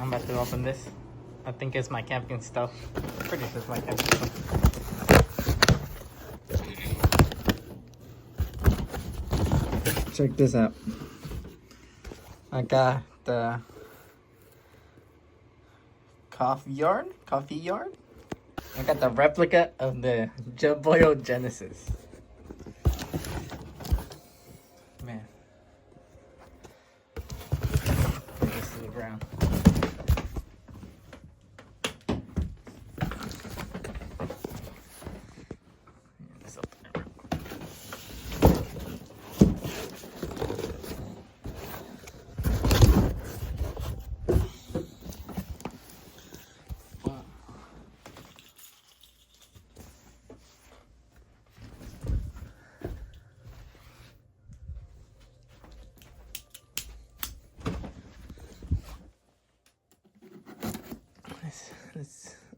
I'm about to open this. I think it's my camping stuff. Pretty sure it's my camping stuff. Check this out. I got the COFIYARD. I got the replica of the Jaboyo Genesis. Man. Put this to the ground. Let's open it real quick.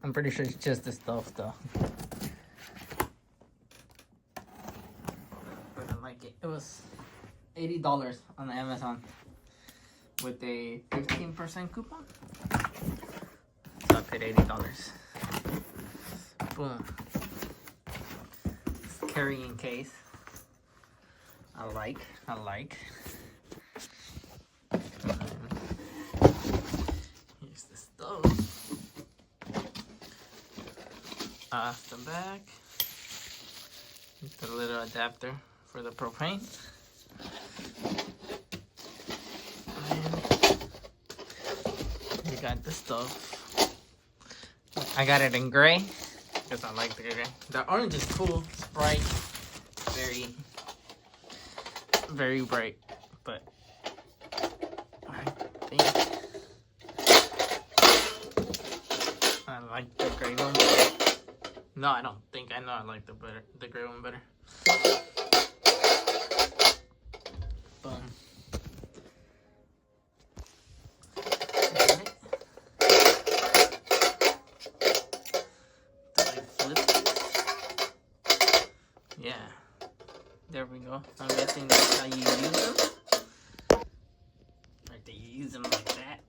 I'm pretty sure it's just the stuff though. But I like it. It was $80 on Amazon with a 15% coupon. So I paid $80. Boom. Carrying case. I like. Here's the stove. The back, the little adapter for the propane, and you got the stove. I got it in gray because I like the gray. The orange is cool, it's bright, very bright, but I think I like the gray one. No, I don't think. I know I like the gray one better. Boom. Flip it. Yeah. There we go. I'm guessing that's how you use them. Right there, you use them like that.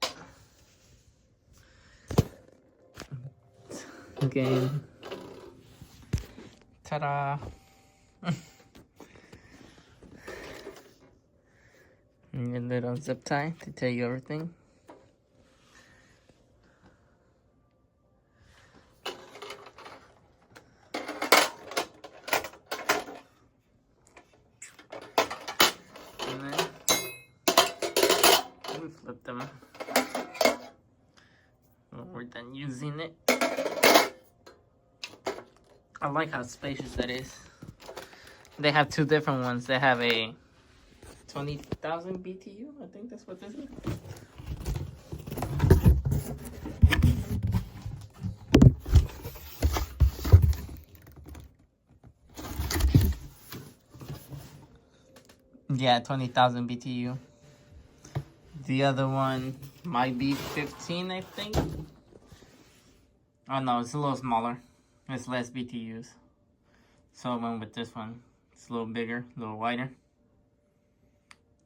Okay. Ta-da! And your little zip tie to tell you everything. And then we flip them when we're done using it. I like how spacious that is. They have two different ones. They have a 20,000 BTU. I think that's what this is. Yeah, 20,000 BTU. The other one might be 15, I think. Oh no, it's a little smaller. It's less BTUs. So I went with this one. It's a little bigger, a little wider.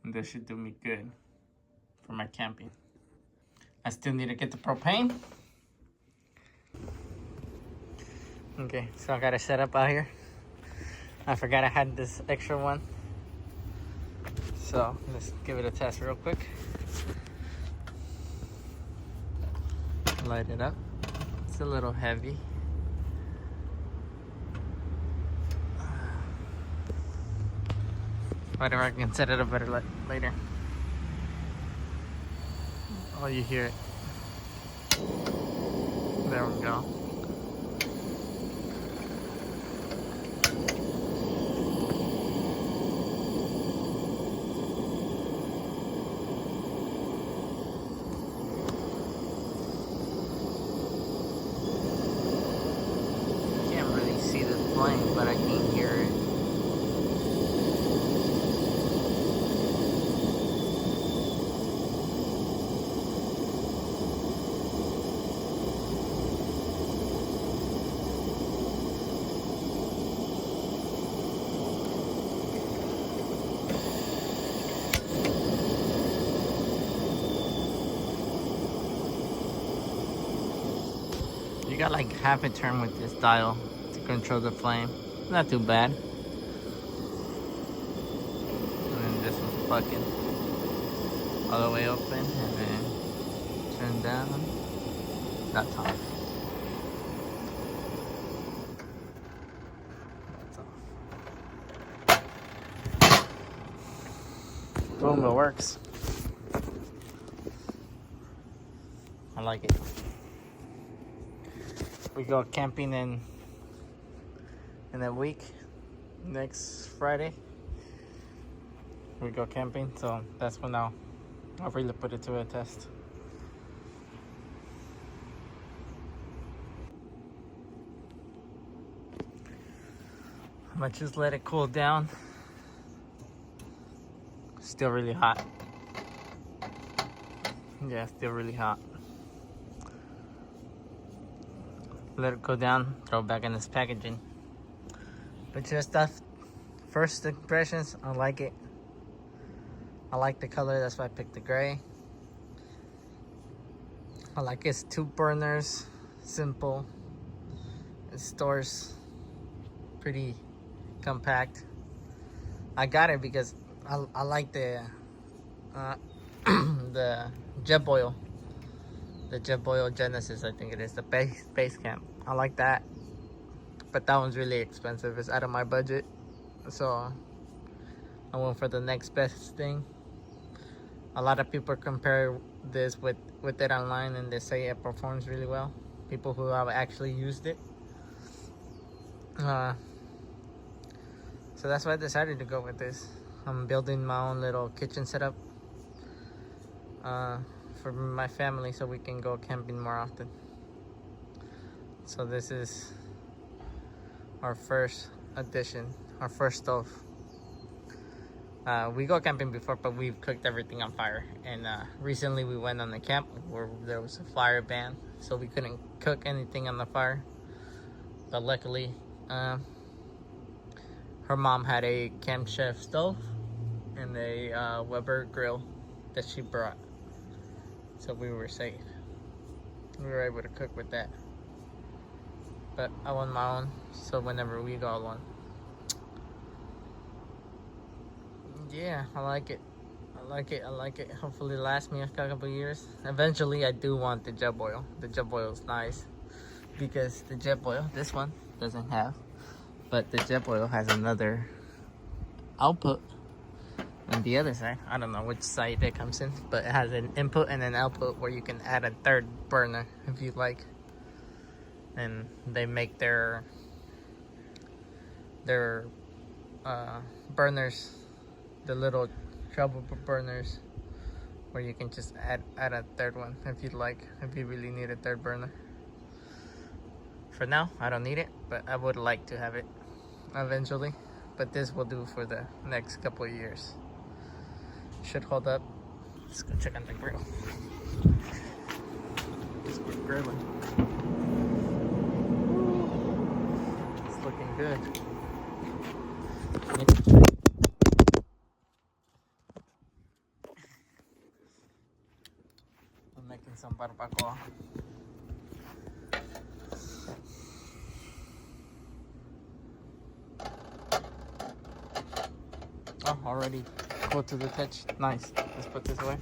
And this should do me good for my camping. I still need to get the propane. Okay, so I got it set up out here. I forgot I had this extra one. So let's give it a test real quick. Light it up. It's a little heavy. Whatever, I can set it up better later. Oh, you hear it. There we go. Can't really see this flame, but I can hear it. got like half a turn with this dial to control the flame. Not too bad. And then this one's fucking all the way open, and then turn down. That's off. Boom, it works. I like it. We go camping in a week. Next Friday we go camping, so that's when I'll really put it to a test. I might just let it cool down. Still really hot. Yeah, still really hot. Let it go down, throw it back in this packaging. But just that first impressions, I like it. I like the color, that's why I picked the gray. I like it's 2 burners, simple. It stores pretty compact. I got it because I like the the Jetboil. The Jetboil Genesis, I think it is, the base camp. I like that, but that one's really expensive. It's out of my budget, so I went for the next best thing. A lot of people compare this with it online, and they say it performs really well. People who have actually used it. So that's why I decided to go with this. I'm building my own little kitchen setup for my family, so we can go camping more often. So this is our first addition, our first stove. We go camping before, but we've cooked everything on fire. And recently we went on a camp where there was a fire ban, so we couldn't cook anything on the fire. But luckily, her mom had a Camp Chef stove and a Weber grill that she brought, so we were safe. We were able to cook with that. But I want my own, so whenever we go alone. Yeah, I like it. I like it. I like it. Hopefully it lasts me a couple of years. Eventually I do want the Jetboil. The Jetboil is nice because the Jetboil, this one doesn't have, but the Jetboil has another output on the other side. I don't know which side it comes in, but it has an input and an output where you can add a third burner if you like. And they make their burners, the little travel burners, where you can just add a third one if you'd like, if you really need a third burner. For now, I don't need it, but I would like to have it eventually. But this will do for the next couple of years. Should hold up. Let's go check on the grill. Just we're grilling. It's looking good. I'm making some barbacoa. Oh, already cool to the touch. Nice. Let's put this away.